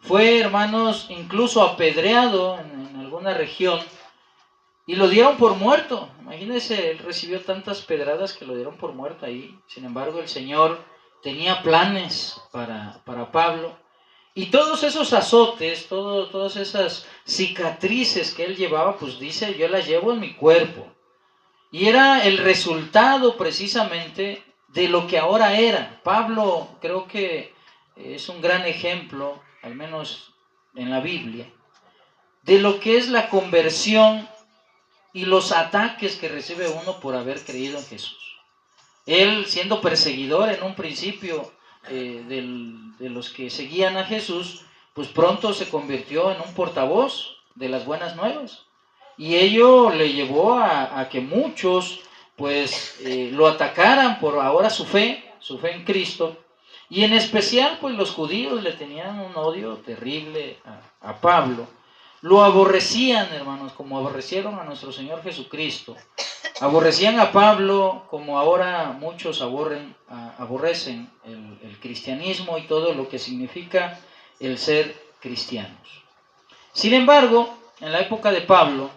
fue, hermanos, incluso apedreado en alguna región y lo dieron por muerto. Imagínense, él recibió tantas pedradas que lo dieron por muerto ahí. Sin embargo, el Señor tenía planes para Pablo. Y todos esos azotes, todas esas cicatrices que él llevaba, pues dice, yo las llevo en mi cuerpo. Y era el resultado precisamente de lo que ahora era. Pablo creo que es un gran ejemplo, al menos en la Biblia, de lo que es la conversión y los ataques que recibe uno por haber creído en Jesús. Él, siendo perseguidor en un principio de los que seguían a Jesús, pues pronto se convirtió en un portavoz de las buenas nuevas. Y ello le llevó a que muchos pues lo atacaran por ahora su fe en Cristo. Y en especial pues los judíos le tenían un odio terrible a Pablo. Lo aborrecían, hermanos, como aborrecieron a nuestro Señor Jesucristo. Aborrecían a Pablo como ahora muchos aborrecen el cristianismo y todo lo que significa el ser cristianos. Sin embargo, en la época de Pablo,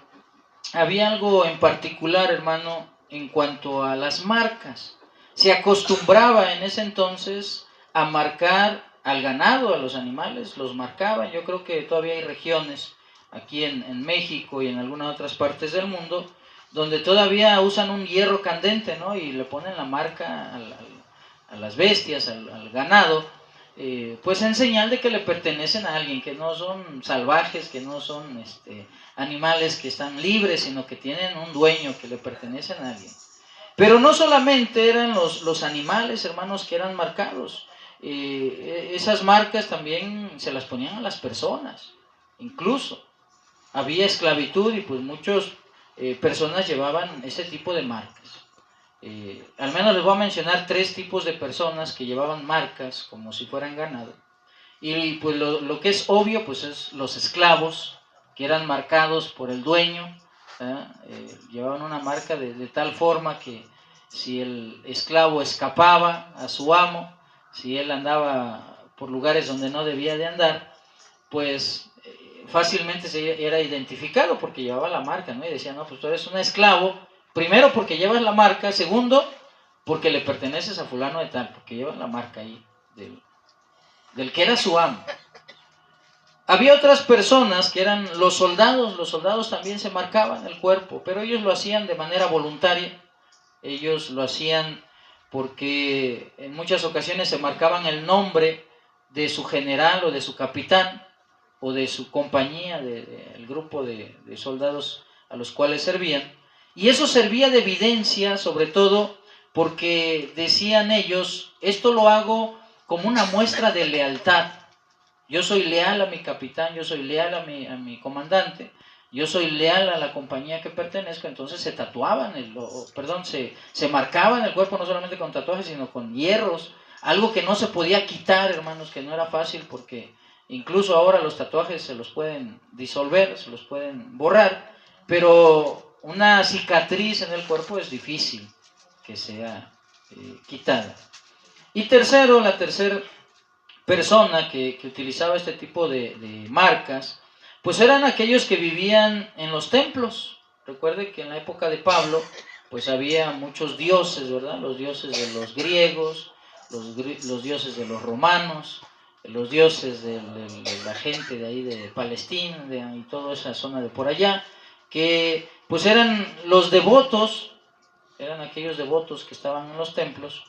había algo en particular, hermano, en cuanto a las marcas. Se acostumbraba en ese entonces a marcar al ganado, a los animales, los marcaban. Yo creo que todavía hay regiones aquí en México y en algunas otras partes del mundo donde todavía usan un hierro candente, ¿no? Y le ponen la marca a las bestias, al ganado, pues en señal de que le pertenecen a alguien, que no son salvajes, que no son animales que están libres, sino que tienen un dueño, que le pertenecen a alguien. Pero no solamente eran los animales, hermanos, que eran marcados. Esas marcas también se las ponían a las personas. Incluso había esclavitud y pues muchas personas llevaban ese tipo de marcas. Al menos les voy a mencionar 3 tipos de personas que llevaban marcas como si fueran ganado. Y pues lo que es obvio pues es los esclavos, que eran marcados por el dueño. Llevaban una marca de tal forma que si el esclavo escapaba a su amo, si él andaba por lugares donde no debía de andar, pues fácilmente se era identificado porque llevaba la marca, ¿no? Y decían, no, pues tú eres un esclavo, primero porque llevas la marca, segundo porque le perteneces a fulano de tal, porque llevas la marca ahí del que era su amo. Había otras personas que eran los soldados también se marcaban el cuerpo, pero ellos lo hacían de manera voluntaria, ellos lo hacían porque en muchas ocasiones se marcaban el nombre de su general o de su capitán, o de su compañía, del grupo de soldados a los cuales servían. Y eso servía de evidencia, sobre todo porque decían ellos, esto lo hago como una muestra de lealtad. Yo soy leal a mi capitán, yo soy leal a mi comandante, yo soy leal a la compañía que pertenezco. Entonces se tatuaban, se marcaban el cuerpo no solamente con tatuajes, sino con hierros, algo que no se podía quitar, hermanos, que no era fácil porque incluso ahora los tatuajes se los pueden disolver, se los pueden borrar, pero una cicatriz en el cuerpo es difícil que sea quitada. Y tercero, la tercera persona que utilizaba este tipo de marcas, pues eran aquellos que vivían en los templos. Recuerde que en la época de Pablo, pues había muchos dioses, ¿verdad? Los dioses de los griegos, los dioses de los romanos, los dioses de la gente de ahí de Palestina y toda esa zona de por allá, que pues eran los devotos, eran aquellos devotos que estaban en los templos,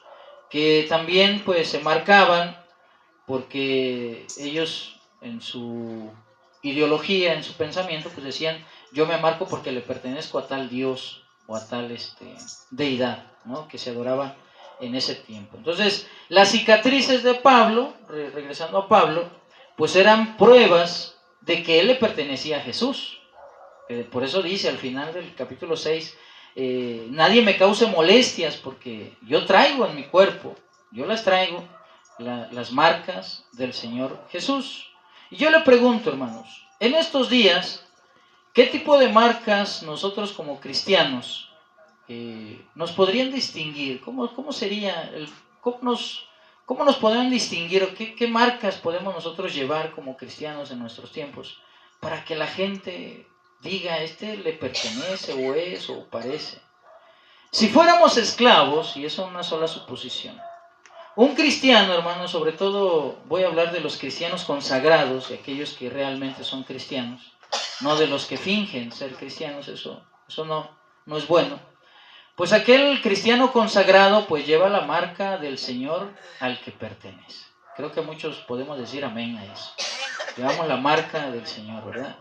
que también pues se marcaban porque ellos en su ideología, en su pensamiento, pues decían, yo me marco porque le pertenezco a tal dios o a tal deidad, ¿no? Que se adoraba en ese tiempo. Entonces, las cicatrices de Pablo, regresando a Pablo, pues eran pruebas de que él le pertenecía a Jesús. Por eso dice al final del capítulo 6, nadie me cause molestias porque yo traigo en mi cuerpo, yo las traigo, las marcas del Señor Jesús. Y yo le pregunto, hermanos, en estos días, ¿qué tipo de marcas nosotros como cristianos nos podrían distinguir? ¿Cómo sería? ¿Cómo nos podemos distinguir? ¿Qué marcas podemos nosotros llevar como cristianos en nuestros tiempos para que la gente diga, este le pertenece o es o parece? Si fuéramos esclavos, y eso es una sola suposición, un cristiano, hermano, sobre todo voy a hablar de los cristianos consagrados, de aquellos que realmente son cristianos, no de los que fingen ser cristianos, eso no es bueno. Pues aquel cristiano consagrado pues lleva la marca del Señor al que pertenece. Creo que muchos podemos decir amén a eso. Llevamos la marca del Señor, ¿verdad?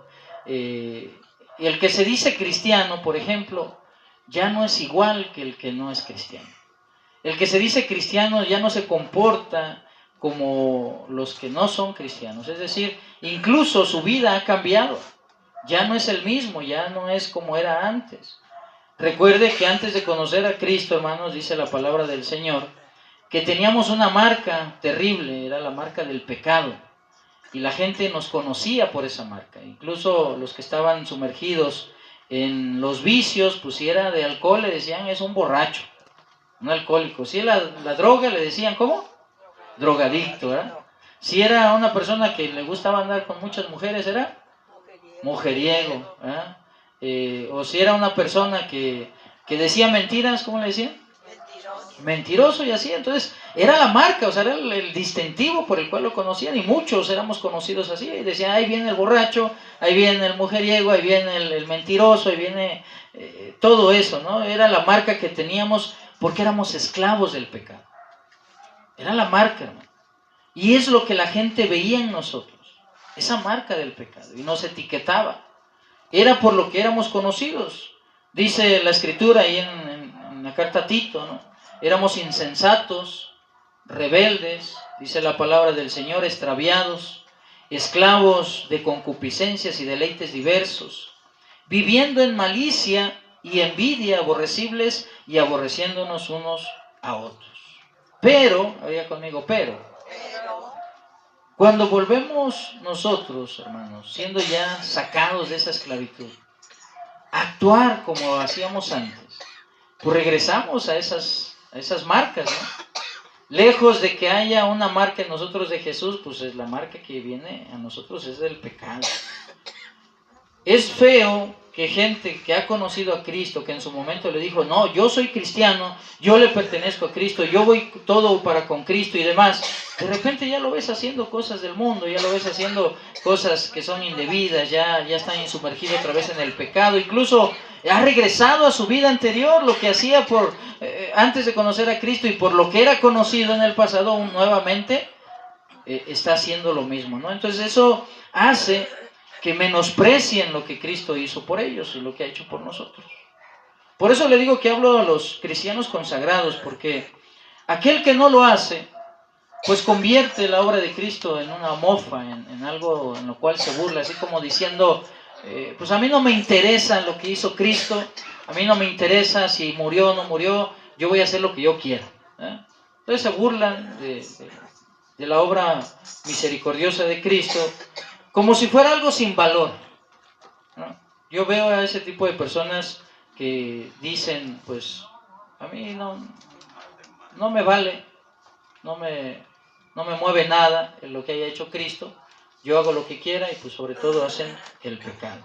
Y el que se dice cristiano, por ejemplo, ya no es igual que el que no es cristiano. El que se dice cristiano ya no se comporta como los que no son cristianos. Es decir, incluso su vida ha cambiado. Ya no es el mismo, ya no es como era antes. Recuerde que antes de conocer a Cristo, hermanos, dice la palabra del Señor, que teníamos una marca terrible, era la marca del pecado. Y la gente nos conocía por esa marca. Incluso los que estaban sumergidos en los vicios, pues si era de alcohol, le decían, es un borracho, un alcohólico. Si era la droga, le decían, ¿cómo? Drogadicto, ¿verdad? Si era una persona que le gustaba andar con muchas mujeres, era mujeriego, ¿verdad? O si era una persona que decía mentiras, ¿cómo le decían? Mentiroso y así. Entonces era la marca, o sea, era el distintivo por el cual lo conocían, y muchos éramos conocidos así, y decían, ahí viene el borracho, ahí viene el mujeriego, ahí viene el mentiroso, ahí viene todo eso, ¿no? Era la marca que teníamos porque éramos esclavos del pecado. Era la marca, hermano. Y es lo que la gente veía en nosotros, esa marca del pecado, y nos etiquetaba. Era por lo que éramos conocidos. Dice la Escritura ahí en la carta a Tito, ¿no? Éramos insensatos, rebeldes, dice la palabra del Señor, extraviados, esclavos de concupiscencias y deleites diversos, viviendo en malicia y envidia, aborrecibles y aborreciéndonos unos a otros. Pero, había conmigo, cuando volvemos nosotros, hermanos, siendo ya sacados de esa esclavitud, a actuar como hacíamos antes, pues regresamos a esas marcas, ¿no? Lejos de que haya una marca en nosotros de Jesús, pues es la marca que viene a nosotros es del pecado. Es feo que gente que ha conocido a Cristo, que en su momento le dijo, no, yo soy cristiano, yo le pertenezco a Cristo, yo voy todo para con Cristo y demás, de repente ya lo ves haciendo cosas del mundo, ya lo ves haciendo cosas que son indebidas, ya está sumergido otra vez en el pecado, incluso ha regresado a su vida anterior, lo que hacía antes de conocer a Cristo, y por lo que era conocido en el pasado, nuevamente está haciendo lo mismo, ¿no? Entonces eso hace que menosprecien lo que Cristo hizo por ellos y lo que ha hecho por nosotros. Por eso le digo que hablo a los cristianos consagrados, porque aquel que no lo hace, pues convierte la obra de Cristo en una mofa, en algo en lo cual se burla, así como diciendo, pues a mí no me interesa lo que hizo Cristo, a mí no me interesa si murió o no murió, yo voy a hacer lo que yo quiera. Entonces se burlan de la obra misericordiosa de Cristo, como si fuera algo sin valor, ¿no? Yo veo a ese tipo de personas que dicen, pues, a mí no me vale, no me mueve nada en lo que haya hecho Cristo, yo hago lo que quiera, y pues sobre todo hacen el pecado.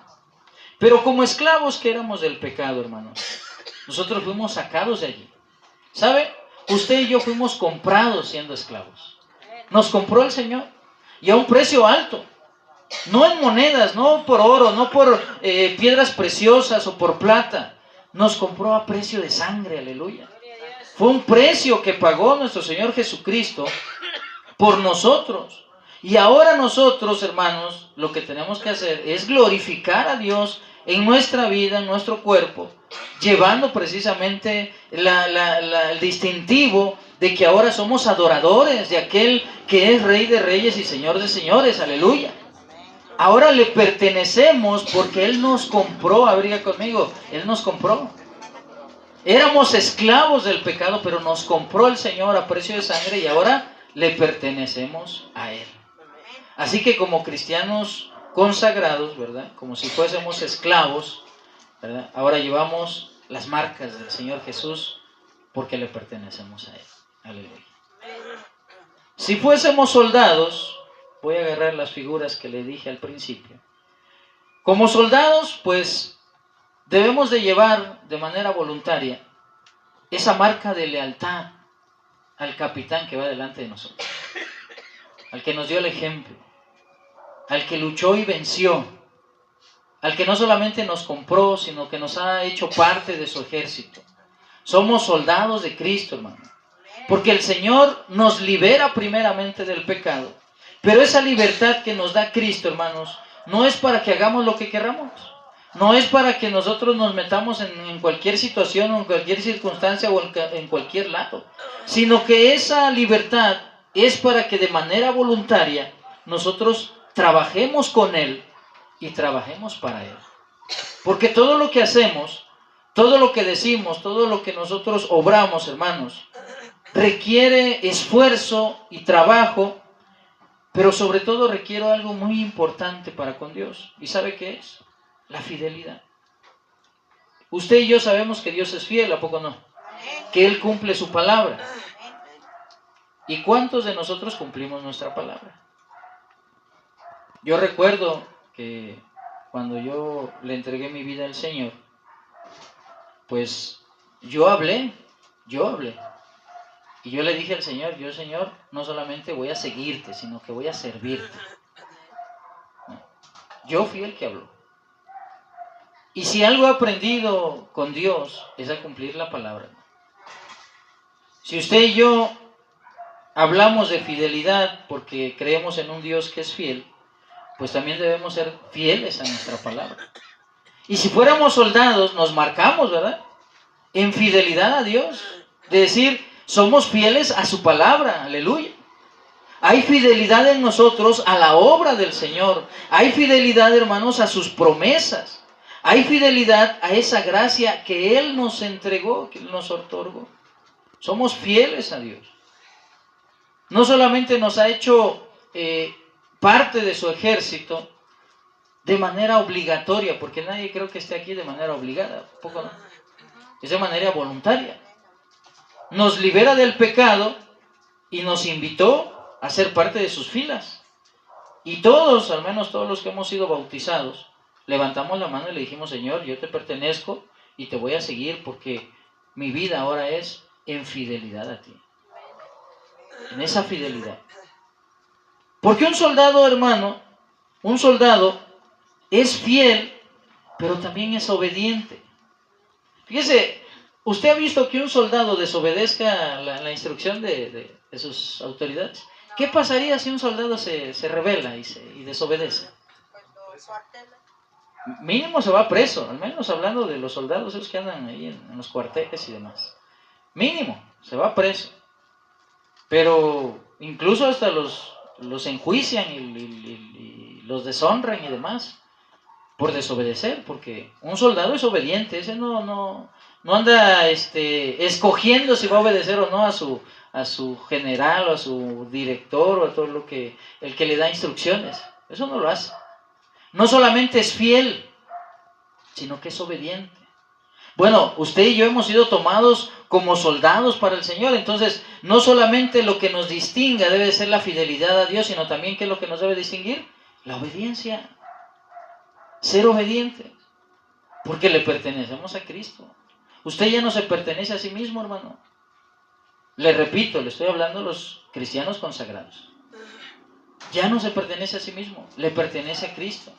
Pero como esclavos que éramos del pecado, hermanos, nosotros fuimos sacados de allí. ¿Sabe? Usted y yo fuimos comprados siendo esclavos. Nos compró el Señor, y a un precio alto. No en monedas, no por oro, no por piedras preciosas o por plata. Nos compró a precio de sangre, aleluya. Fue un precio que pagó nuestro Señor Jesucristo por nosotros. Y ahora nosotros, hermanos, lo que tenemos que hacer es glorificar a Dios en nuestra vida, en nuestro cuerpo, llevando precisamente el distintivo de que ahora somos adoradores de aquel que es Rey de Reyes y Señor de Señores, aleluya. Ahora le pertenecemos porque Él nos compró, abriga conmigo, Él nos compró. Éramos esclavos del pecado, pero nos compró el Señor a precio de sangre, y ahora le pertenecemos a Él. Así que como cristianos consagrados, ¿verdad? Como si fuésemos esclavos, ¿verdad? Ahora llevamos las marcas del Señor Jesús porque le pertenecemos a Él. Aleluya. Si fuésemos soldados, voy a agarrar las figuras que le dije al principio. Como soldados, pues debemos de llevar de manera voluntaria esa marca de lealtad al capitán que va delante de nosotros, al que nos dio el ejemplo, al que luchó y venció, al que no solamente nos compró, sino que nos ha hecho parte de su ejército. Somos soldados de Cristo, hermano, porque el Señor nos libera primeramente del pecado, pero esa libertad que nos da Cristo, hermanos, no es para que hagamos lo que queramos. No es para que nosotros nos metamos en cualquier situación o en cualquier circunstancia o en cualquier lado, sino que esa libertad es para que de manera voluntaria nosotros trabajemos con Él y trabajemos para Él. Porque todo lo que hacemos, todo lo que decimos, todo lo que nosotros obramos, hermanos, requiere esfuerzo y trabajo, pero sobre todo requiere algo muy importante para con Dios. ¿Y sabe qué es? La fidelidad. Usted y yo sabemos que Dios es fiel, ¿a poco no? Que Él cumple su palabra. ¿Y cuántos de nosotros cumplimos nuestra palabra? Yo recuerdo que cuando yo le entregué mi vida al Señor, pues yo hablé. Y yo le dije al Señor, yo, Señor, no solamente voy a seguirte, sino que voy a servirte. Yo fui el que habló. Y si algo he aprendido con Dios es a cumplir la palabra. Si usted y yo hablamos de fidelidad porque creemos en un Dios que es fiel, pues también debemos ser fieles a nuestra palabra. Y si fuéramos soldados, nos marcamos, ¿verdad? En fidelidad a Dios. De decir, somos fieles a su palabra, aleluya. Hay fidelidad en nosotros a la obra del Señor. Hay fidelidad, hermanos, a sus promesas. Hay fidelidad a esa gracia que Él nos entregó, que Él nos otorgó. Somos fieles a Dios. No solamente nos ha hecho parte de su ejército de manera obligatoria, porque nadie creo que esté aquí de manera obligada, poco no. Es de manera voluntaria. Nos libera del pecado y nos invitó a ser parte de sus filas. Y todos, al menos todos los que hemos sido bautizados, levantamos la mano y le dijimos, Señor, yo te pertenezco y te voy a seguir porque mi vida ahora es en fidelidad a ti. En esa fidelidad. Porque un soldado, hermano, un soldado es fiel, pero también es obediente. Fíjese, ¿usted ha visto que un soldado desobedezca la instrucción de sus autoridades? ¿Qué pasaría si un soldado se rebela y desobedece? Mínimo se va preso, al menos hablando de los soldados esos que andan ahí en los cuarteles y demás. Mínimo, se va preso. Pero incluso hasta los enjuician y los deshonran y demás por desobedecer, porque un soldado es obediente, ese no anda escogiendo si va a obedecer o no a su general o a su director o a todo el que le da instrucciones. Eso no lo hace. No solamente es fiel, sino que es obediente. Bueno, usted y yo hemos sido tomados como soldados para el Señor, entonces no solamente lo que nos distinga debe ser la fidelidad a Dios, sino también ¿qué es lo que nos debe distinguir? La obediencia. Ser obediente, porque le pertenecemos a Cristo. Usted ya no se pertenece a sí mismo, hermano. Le repito, le estoy hablando a los cristianos consagrados. Ya no se pertenece a sí mismo, le pertenece a Cristo.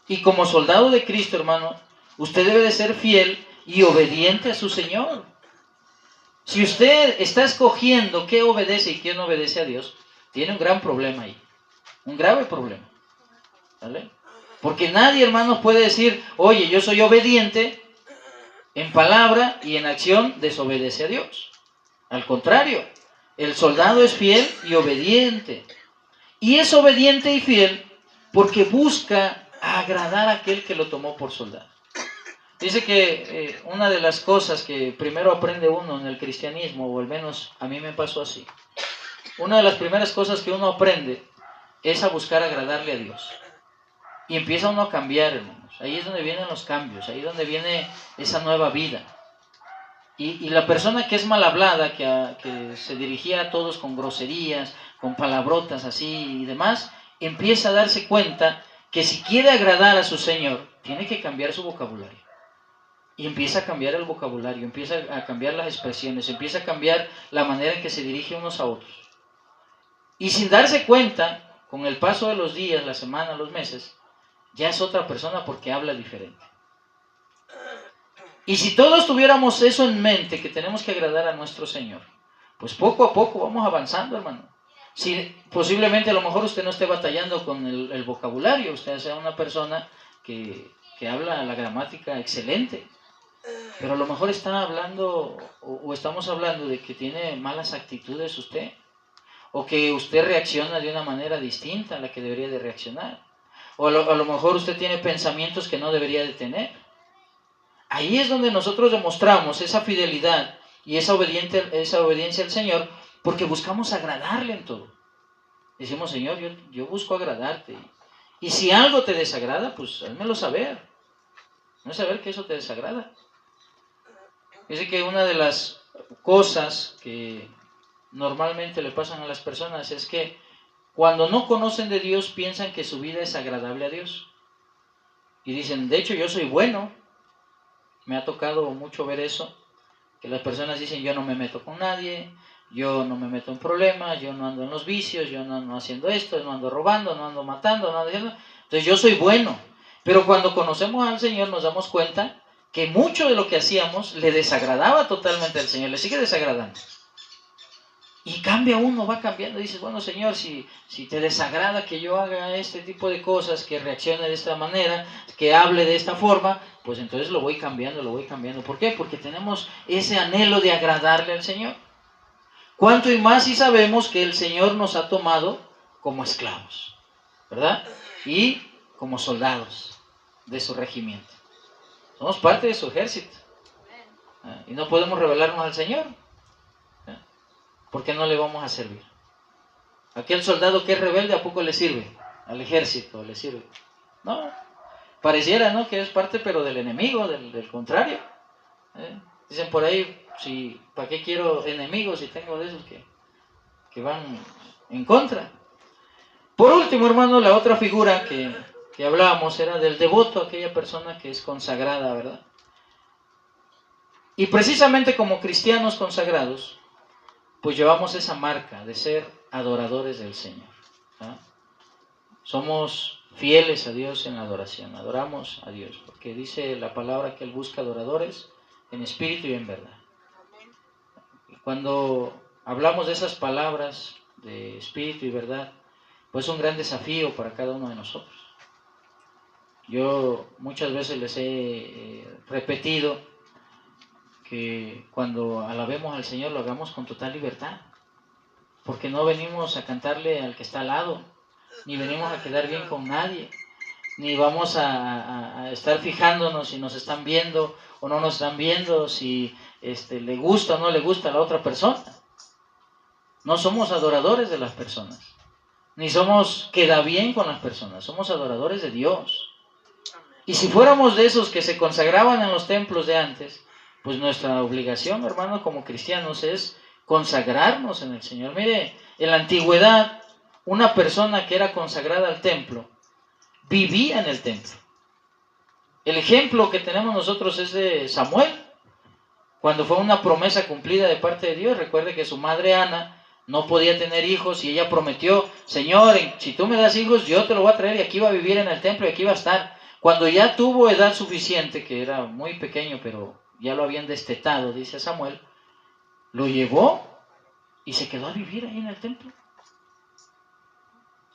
Y como soldado de Cristo, hermano, usted debe de ser fiel y obediente a su Señor. Si usted está escogiendo qué obedece y qué no obedece a Dios, tiene un gran problema ahí. Un grave problema. ¿Vale? Porque nadie, hermanos, puede decir, oye, yo soy obediente en palabra y en acción desobedece a Dios. Al contrario, el soldado es fiel y obediente. Y es obediente y fiel porque busca agradar a aquel que lo tomó por soldado. Dice que una de las cosas que primero aprende uno en el cristianismo, o al menos a mí me pasó así, una de las primeras cosas que uno aprende es a buscar agradarle a Dios. Y empieza uno a cambiar, hermanos. Ahí es donde vienen los cambios, ahí es donde viene esa nueva vida. Y la persona que es mal hablada, que se dirigía a todos con groserías, con palabrotas así y demás, empieza a darse cuenta que si quiere agradar a su Señor, tiene que cambiar su vocabulario. Y empieza a cambiar el vocabulario, empieza a cambiar las expresiones, empieza a cambiar la manera en que se dirige unos a otros. Y sin darse cuenta, con el paso de los días, las semanas, los meses, ya es otra persona porque habla diferente. Y si todos tuviéramos eso en mente, que tenemos que agradar a nuestro Señor, pues poco a poco vamos avanzando, hermano. Si posiblemente a lo mejor usted no esté batallando con el vocabulario, usted sea una persona que habla la gramática excelente, pero a lo mejor está hablando o estamos hablando de que tiene malas actitudes usted, o que usted reacciona de una manera distinta a la que debería de reaccionar, o a lo mejor usted tiene pensamientos que no debería de tener. Ahí es donde nosotros demostramos esa fidelidad y esa obediencia al Señor, porque buscamos agradarle en todo. Decimos, Señor, yo busco agradarte. Y si algo te desagrada, pues házmelo saber. No saber que eso te desagrada. Dice que una de las cosas que normalmente le pasan a las personas es que cuando no conocen de Dios piensan que su vida es agradable a Dios. Y dicen, de hecho yo soy bueno. Me ha tocado mucho ver eso, que las personas dicen, yo no me meto con nadie, yo no me meto en problemas, yo no ando en los vicios, yo no ando haciendo esto, no ando robando, no ando matando, no ando haciendo... Entonces yo soy bueno. Pero cuando conocemos al Señor nos damos cuenta que mucho de lo que hacíamos le desagradaba totalmente al Señor, le sigue desagradando. Y cambia uno, va cambiando, dices, bueno Señor, si te desagrada que yo haga este tipo de cosas, que reaccione de esta manera, que hable de esta forma, pues entonces lo voy cambiando. ¿Por qué? Porque tenemos ese anhelo de agradarle al Señor. Cuánto y más si sabemos que el Señor nos ha tomado como esclavos, ¿verdad? Y como soldados de su regimiento. Somos parte de su ejército. Y no podemos rebelarnos al Señor. ¿Por qué no le vamos a servir? Aquel soldado que es rebelde, ¿a poco le sirve? Al ejército le sirve. No, pareciera, ¿no?, que es parte pero del enemigo, del contrario. Dicen por ahí, ¿para qué quiero enemigos si tengo de esos que van en contra? Por último, hermano, la otra figura que hablábamos era del devoto, aquella persona que es consagrada, ¿verdad? Y precisamente como cristianos consagrados, pues llevamos esa marca de ser adoradores del Señor. Somos fieles a Dios en la adoración, adoramos a Dios, porque dice la palabra que Él busca adoradores en espíritu y en verdad. Cuando hablamos de esas palabras de espíritu y verdad, pues es un gran desafío para cada uno de nosotros. Yo muchas veces les he repetido que cuando alabemos al Señor lo hagamos con total libertad, porque no venimos a cantarle al que está al lado, ni venimos a quedar bien con nadie, ni vamos a estar fijándonos si nos están viendo o no nos están viendo, si le gusta o no le gusta a la otra persona. No somos adoradores de las personas, ni somos queda bien con las personas, somos adoradores de Dios. Y si fuéramos de esos que se consagraban en los templos de antes, pues nuestra obligación, hermanos, como cristianos es consagrarnos en el Señor. Mire, en la antigüedad, una persona que era consagrada al templo, vivía en el templo. El ejemplo que tenemos nosotros es de Samuel, cuando fue una promesa cumplida de parte de Dios. Recuerde que su madre Ana no podía tener hijos y ella prometió, Señor, si tú me das hijos, yo te lo voy a traer y aquí va a vivir en el templo y aquí va a estar. Cuando ya tuvo edad suficiente, que era muy pequeño, pero ya lo habían destetado, dice Samuel, lo llevó y se quedó a vivir ahí en el templo.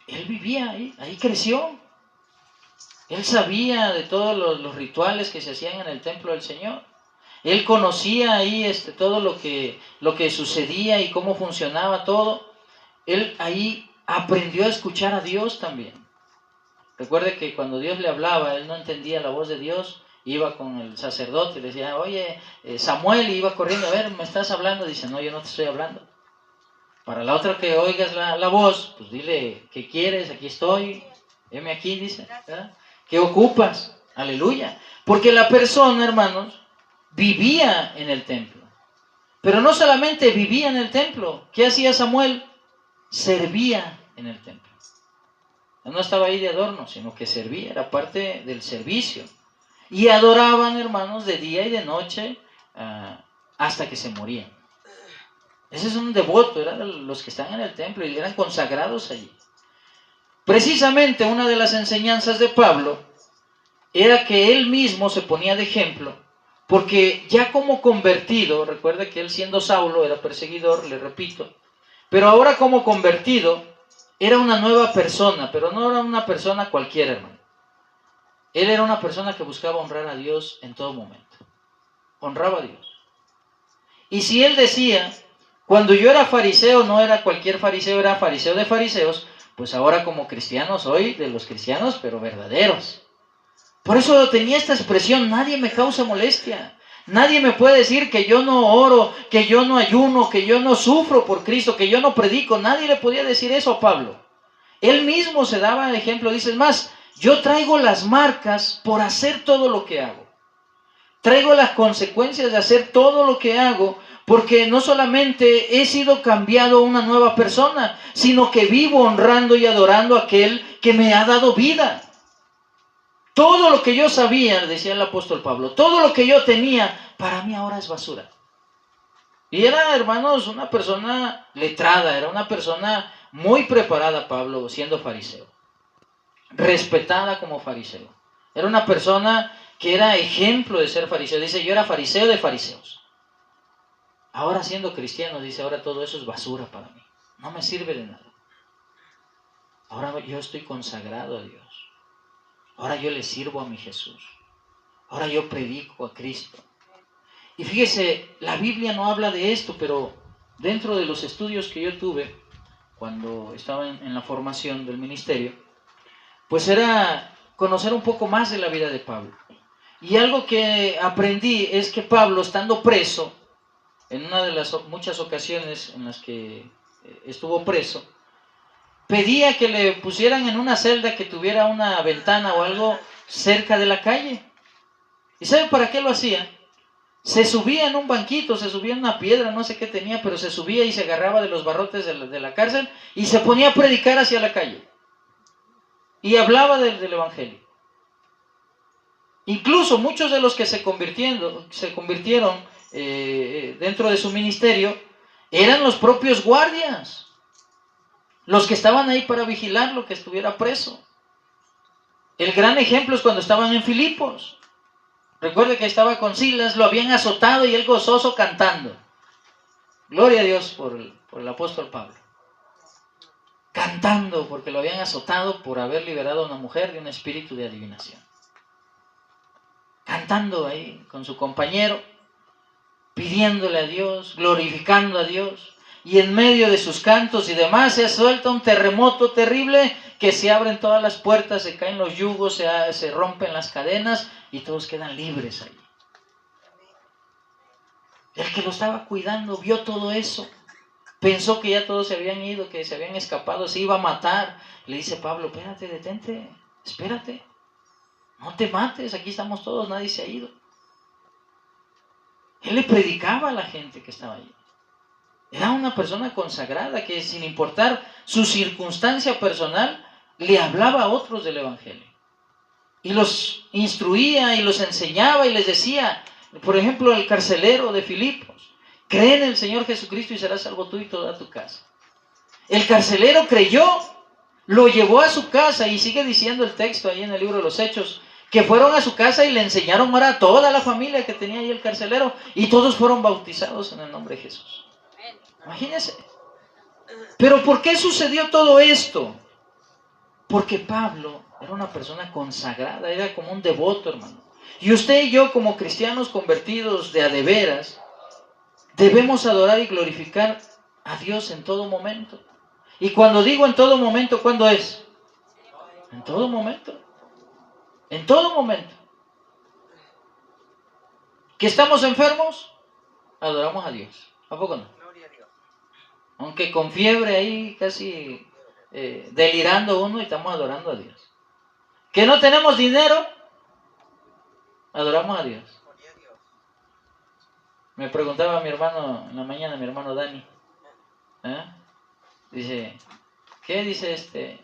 Él vivía ahí creció. Él sabía de todos los rituales que se hacían en el templo del Señor. Él conocía ahí todo lo que sucedía y cómo funcionaba todo. Él ahí aprendió a escuchar a Dios también. Recuerde que cuando Dios le hablaba, él no entendía la voz de Dios, iba con el sacerdote y le decía, oye, Samuel, y iba corriendo, a ver, ¿me estás hablando? Dice, no, yo no te estoy hablando. Para la otra que oigas la voz, pues dile, ¿qué quieres? Aquí estoy, heme aquí, dice, ¿verdad? ¿Qué ocupas? Aleluya. Porque la persona, hermanos, vivía en el templo. Pero no solamente vivía en el templo. ¿Qué hacía Samuel? servía en el templo. No estaba ahí de adorno, sino que servía, era parte del servicio. Y adoraban, hermanos, de día y de noche hasta que se morían. Ese es un devoto, eran los que están en el templo y eran consagrados allí. Precisamente una de las enseñanzas de Pablo era que él mismo se ponía de ejemplo, porque ya como convertido, recuerda que él siendo Saulo era perseguidor, le repito, pero ahora como convertido era una nueva persona, pero no era una persona cualquiera, hermano. Él era una persona que buscaba honrar a Dios en todo momento. Honraba a Dios. Y si él decía, cuando yo era fariseo, no era cualquier fariseo, era fariseo de fariseos, pues ahora como cristiano soy de los cristianos, pero verdaderos. Por eso tenía esta expresión, nadie me causa molestia. Nadie me puede decir que yo no oro, que yo no ayuno, que yo no sufro por Cristo, que yo no predico. Nadie le podía decir eso a Pablo. Él mismo se daba el ejemplo, dice, es más, yo traigo las marcas por hacer todo lo que hago. Traigo las consecuencias de hacer todo lo que hago, porque no solamente he sido cambiado a una nueva persona, sino que vivo honrando y adorando a aquel que me ha dado vida. Todo lo que yo sabía, decía el apóstol Pablo, todo lo que yo tenía, para mí ahora es basura. Y era, hermanos, una persona letrada, era una persona muy preparada, Pablo, siendo fariseo. Respetada como fariseo. Era una persona que era ejemplo de ser fariseo. Dice, yo era fariseo de fariseos. Ahora siendo cristiano, dice, ahora todo eso es basura para mí. No me sirve de nada. Ahora yo estoy consagrado a Dios. Ahora yo le sirvo a mi Jesús. Ahora yo predico a Cristo. Y fíjese, la Biblia no habla de esto, pero dentro de los estudios que yo tuve cuando estaba en la formación del ministerio, pues era conocer un poco más de la vida de Pablo. Y algo que aprendí es que Pablo, estando preso, en una de las muchas ocasiones en las que estuvo preso, pedía que le pusieran en una celda que tuviera una ventana o algo cerca de la calle. ¿Y sabe para qué lo hacía? Se subía en un banquito, se subía en una piedra, no sé qué tenía, pero se subía y se agarraba de los barrotes de la cárcel y se ponía a predicar hacia la calle. Y hablaba del Evangelio. Incluso muchos de los que se convirtieron dentro de su ministerio eran los propios guardias, los que estaban ahí para vigilarlo, que estuviera preso. El gran ejemplo es cuando estaban en Filipos. Recuerde que estaba con Silas, lo habían azotado y él gozoso cantando. Gloria a Dios por el apóstol Pablo. Cantando porque lo habían azotado por haber liberado a una mujer de un espíritu de adivinación. Cantando ahí con su compañero, pidiéndole a Dios, glorificando a Dios. Y en medio de sus cantos y demás se suelta un terremoto terrible que se abren todas las puertas, se caen los yugos, se rompen las cadenas y todos quedan libres ahí. El que lo estaba cuidando vio todo eso. Pensó que ya todos se habían ido, que se habían escapado, se iba a matar. Le dice Pablo, espérate, detente, espérate. No te mates, aquí estamos todos, nadie se ha ido. Él le predicaba a la gente que estaba allí. Era una persona consagrada que sin importar su circunstancia personal, le hablaba a otros del Evangelio. Y los instruía y los enseñaba y les decía, por ejemplo, el carcelero de Filipos, cree en el Señor Jesucristo y serás salvo tú y toda tu casa. El carcelero creyó, lo llevó a su casa y sigue diciendo el texto ahí en el libro de los Hechos, que fueron a su casa y le enseñaron ahora a toda la familia que tenía ahí el carcelero y todos fueron bautizados en el nombre de Jesús. Imagínense. Pero ¿por qué sucedió todo esto? Porque Pablo era una persona consagrada, era como un devoto, hermano. Y usted y yo como cristianos convertidos de a de veras, debemos adorar y glorificar a Dios en todo momento. Y cuando digo en todo momento, ¿cuándo es? En todo momento. En todo momento. ¿Que estamos enfermos? Adoramos a Dios. ¿A poco no? Aunque con fiebre ahí casi delirando uno y estamos adorando a Dios. ¿Que no tenemos dinero? Adoramos a Dios. Me preguntaba mi hermano en la mañana, mi hermano Dani. Dice, ¿qué? Dice,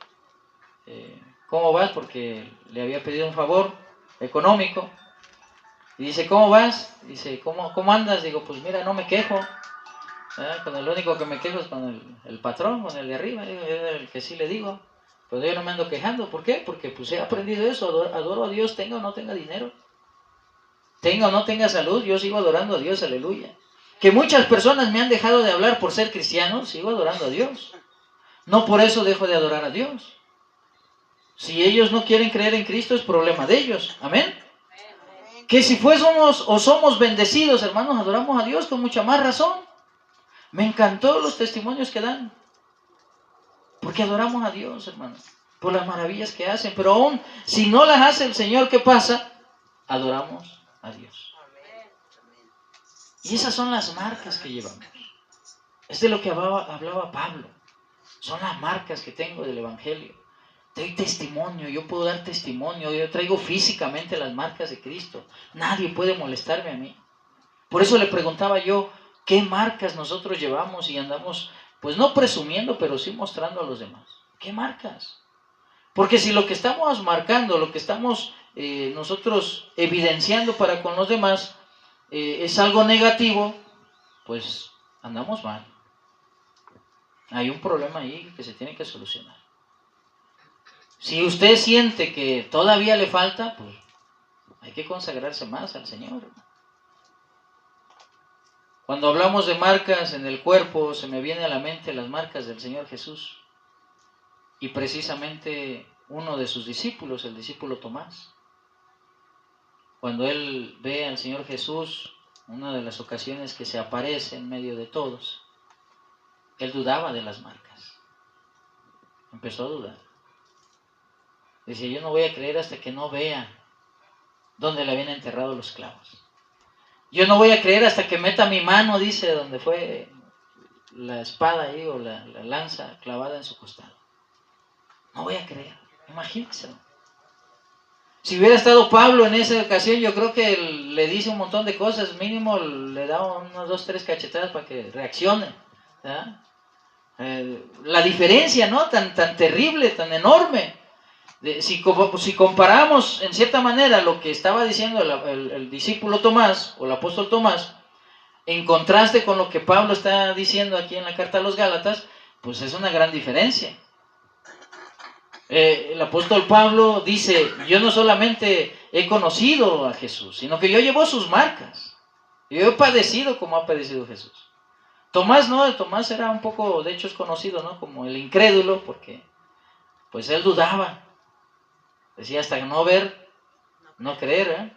¿cómo vas? Porque le había pedido un favor económico. Y dice, ¿cómo vas? Dice, ¿cómo andas? Digo, pues mira, no me quejo. Con el único que me quejo es con el patrón, con el de arriba, es el que sí le digo. Pero yo no me ando quejando. ¿Por qué? Porque pues he aprendido eso, adoro a Dios, tenga o no tenga dinero. Tenga o no tenga salud, yo sigo adorando a Dios, aleluya. Que muchas personas me han dejado de hablar por ser cristiano, sigo adorando a Dios. No por eso dejo de adorar a Dios. Si ellos no quieren creer en Cristo, es problema de ellos. Amén. Que si fuésemos o somos bendecidos, hermanos, adoramos a Dios con mucha más razón. Me encantó los testimonios que dan. Porque adoramos a Dios, hermanos, por las maravillas que hacen. Pero aún si no las hace el Señor, ¿qué pasa? Adoramos a Dios. Y esas son las marcas que llevamos. Es de lo que hablaba Pablo. Son las marcas que tengo del Evangelio. Doy testimonio, yo puedo dar testimonio, yo traigo físicamente las marcas de Cristo. Nadie puede molestarme a mí. Por eso le preguntaba yo, ¿qué marcas nosotros llevamos y andamos, pues no presumiendo, pero sí mostrando a los demás? ¿Qué marcas? Porque si lo que estamos marcando, lo que estamos nosotros evidenciando para con los demás es algo negativo, pues andamos mal. Hay un problema ahí que se tiene que solucionar. Si usted siente que todavía le falta, pues hay que consagrarse más al Señor. Cuando hablamos de marcas en el cuerpo, se me viene a la mente las marcas del Señor Jesús. Y precisamente uno de sus discípulos, el discípulo Tomás, cuando él ve al Señor Jesús, una de las ocasiones que se aparece en medio de todos, él dudaba de las marcas. Empezó a dudar. Decía, yo no voy a creer hasta que no vea dónde le habían enterrado los clavos. Yo no voy a creer hasta que meta mi mano, dice, donde fue la espada ahí o la lanza clavada en su costado. No voy a creer, imagínense. Si hubiera estado Pablo en esa ocasión, yo creo que le dice un montón de cosas, mínimo le da unas 2, 3 cachetadas para que reaccione. La diferencia, ¿no? Tan terrible, tan enorme. Si comparamos en cierta manera lo que estaba diciendo el discípulo Tomás o el apóstol Tomás, en contraste con lo que Pablo está diciendo aquí en la carta a los Gálatas, pues es una gran diferencia. El apóstol Pablo dice, yo no solamente he conocido a Jesús, sino que yo llevo sus marcas. Yo he padecido como ha padecido Jesús. Tomás no, Tomás era un poco, de hecho es conocido, ¿no? Como el incrédulo, porque pues él dudaba. Decía, hasta no ver, no creer, ¿eh?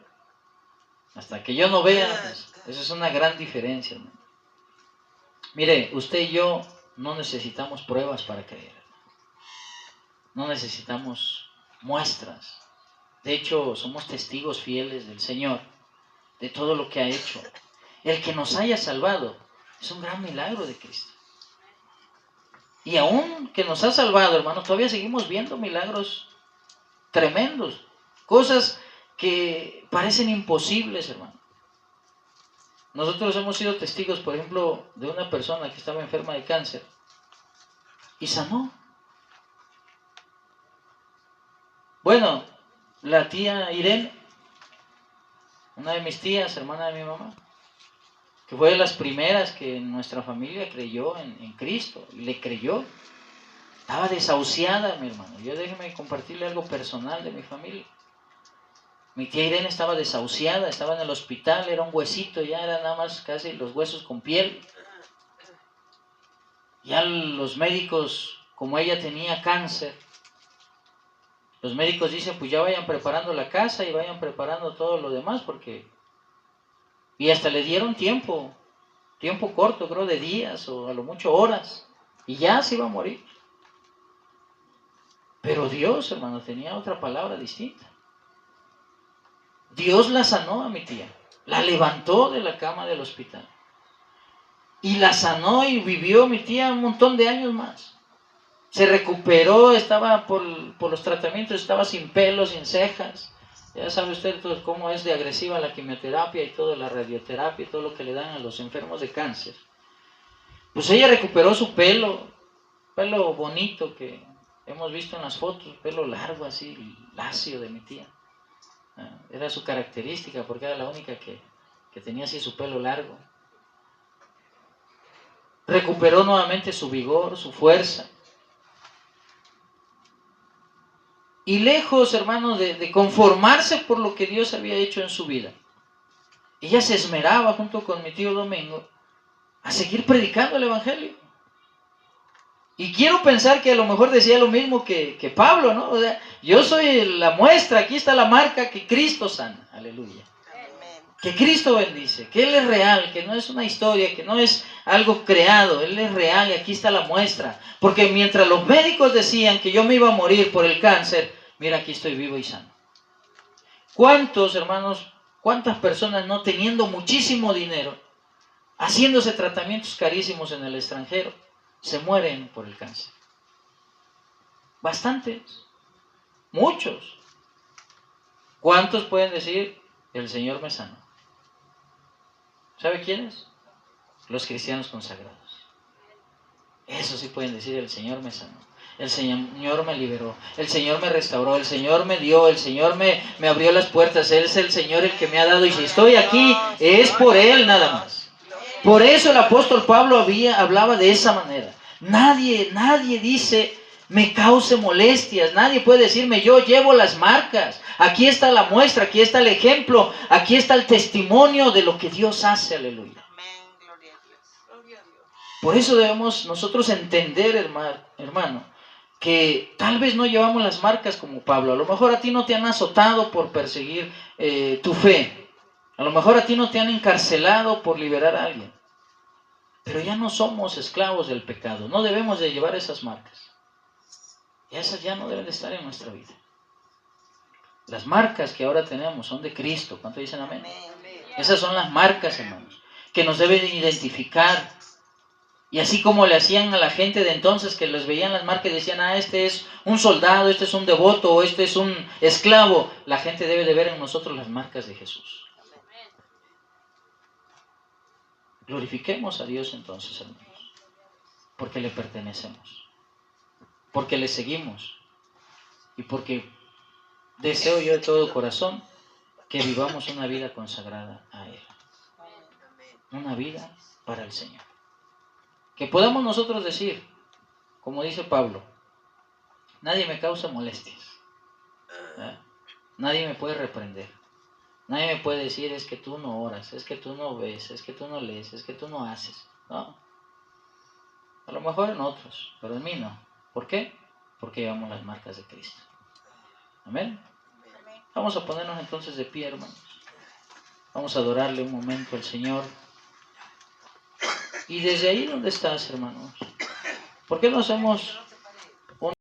Hasta que yo no vea, pues, eso es una gran diferencia, hermano. Mire, usted y yo no necesitamos pruebas para creer. No necesitamos muestras. De hecho, somos testigos fieles del Señor, de todo lo que ha hecho. El que nos haya salvado es un gran milagro de Cristo. Y aún que nos ha salvado, hermanos, todavía seguimos viendo milagros tremendos. Cosas que parecen imposibles, hermano. Nosotros hemos sido testigos, por ejemplo, de una persona que estaba enferma de cáncer y sanó. Bueno, la tía Irene, una de mis tías, hermana de mi mamá, que fue de las primeras que en nuestra familia creyó en Cristo, le creyó. Estaba desahuciada, mi hermano. Yo déjeme compartirle algo personal de mi familia. Mi tía Irene estaba desahuciada, estaba en el hospital, era un huesito, ya era nada más casi los huesos con piel. Ya los médicos, como ella tenía cáncer, los médicos dicen, pues ya vayan preparando la casa y vayan preparando todo lo demás, porque... Y hasta le dieron tiempo corto, creo de días o a lo mucho horas, y ya se iba a morir. Pero Dios, hermano, tenía otra palabra distinta. Dios la sanó a mi tía, la levantó de la cama del hospital. Y la sanó y vivió mi tía un montón de años más. Se recuperó, estaba por los tratamientos, estaba sin pelos, sin cejas. Ya sabe usted todo cómo es de agresiva la quimioterapia y toda la radioterapia y todo lo que le dan a los enfermos de cáncer. Pues ella recuperó su pelo, pelo bonito que hemos visto en las fotos, pelo largo así, lacio de mi tía. Era su característica porque era la única que tenía así su pelo largo. Recuperó nuevamente su vigor, su fuerza. Y lejos, hermanos, de conformarse por lo que Dios había hecho en su vida, ella se esmeraba junto con mi tío Domingo a seguir predicando el Evangelio. Y quiero pensar que a lo mejor decía lo mismo que Pablo, ¿no? O sea, yo soy la muestra, aquí está la marca que Cristo sana. Aleluya. Que Cristo bendice, que Él es real, que no es una historia, que no es algo creado, Él es real y aquí está la muestra. Porque mientras los médicos decían que yo me iba a morir por el cáncer, mira, aquí estoy vivo y sano. ¿Cuántos, hermanos, cuántas personas no teniendo muchísimo dinero, haciéndose tratamientos carísimos en el extranjero, se mueren por el cáncer? Bastantes, muchos. ¿Cuántos pueden decir, el Señor me sanó? ¿Sabe quiénes? Los cristianos consagrados. Eso sí pueden decir, el Señor me sanó, el Señor me liberó, el Señor me restauró, el Señor me dio, el Señor me abrió las puertas, Él es el Señor el que me ha dado, y si estoy aquí es por Él nada más. Por eso el apóstol Pablo hablaba de esa manera. Nadie dice me cause molestias, nadie puede decirme yo llevo las marcas, aquí está la muestra, aquí está el ejemplo, aquí está el testimonio de lo que Dios hace, aleluya. Por eso debemos nosotros entender, hermano, que tal vez no llevamos las marcas como Pablo. A lo mejor a ti no te han azotado por perseguir tu fe. A lo mejor a ti no te han encarcelado por liberar a alguien. Pero ya no somos esclavos del pecado. No debemos de llevar esas marcas. Y esas ya no deben de estar en nuestra vida. Las marcas que ahora tenemos son de Cristo. ¿Cuánto dicen amén? Esas son las marcas, hermanos, que nos deben identificar. Y así como le hacían a la gente de entonces, que les veían las marcas y decían, este es un soldado, este es un devoto, o este es un esclavo, la gente debe de ver en nosotros las marcas de Jesús. Glorifiquemos a Dios entonces, hermanos, porque le pertenecemos, porque le seguimos, y porque deseo yo de todo corazón que vivamos una vida consagrada a Él. Una vida para el Señor. Que podamos nosotros decir, como dice Pablo, nadie me causa molestias. Nadie me puede reprender. Nadie me puede decir, es que tú no oras, es que tú no ves, es que tú no lees, es que tú no haces. No. A lo mejor en otros, pero en mí no. ¿Por qué? Porque llevamos las marcas de Cristo. Amén. Vamos a ponernos entonces de pie, hermanos. Vamos a adorarle un momento al Señor. Y desde ahí donde estás, hermanos, ¿por qué no hacemos